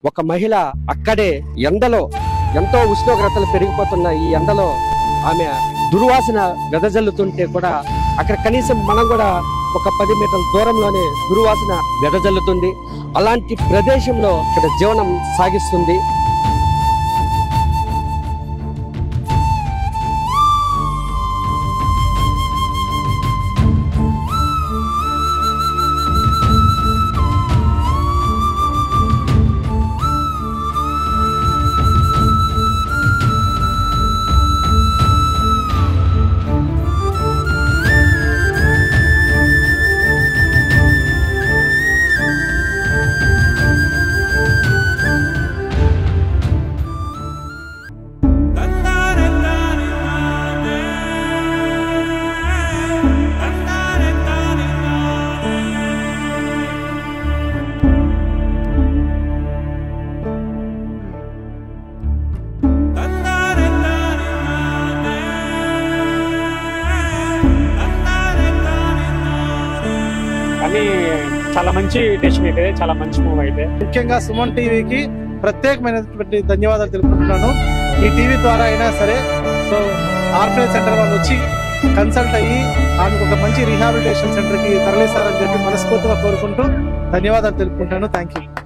ఒక మహిళ అక్కడే ఎండలో ఎంతో ఉష్ణోగ్రతలు పెరిగిపోతున్న ఈ ఎండలో ఆమె దుర్వాసన వెదజల్లుతుంటే కూడా అక్కడ కనీసం మనం కూడా ఒక 10 మీటర్ల దూరంలోనే దుర్వాసన వెదజల్లుతుంది. అలాంటి ప్రదేశంలో ఇక్కడ జీవనం సాగిస్తుంది. చాలా మంచి డెసిషన్ అయితే, చాలా మంచి మూవ్ అయితే. ముఖ్యంగా సుమన్ టీవీకి ప్రత్యేకమైనటువంటి ధన్యవాదాలు తెలుపుకుంటున్నాను. ఈ టీవీ ద్వారా అయినా సరే సో ఆర్ఫనేజ్ సెంటర్ వాళ్ళు వచ్చి కన్సల్ట్ అయ్యి ఆమెకు ఒక మంచి రీహాబిలిటేషన్ సెంటర్ కి తరలిస్తారని చెప్పి మనస్ఫూర్తిగా కోరుకుంటూ ధన్యవాదాలు తెలుపుకుంటాను. Thank you.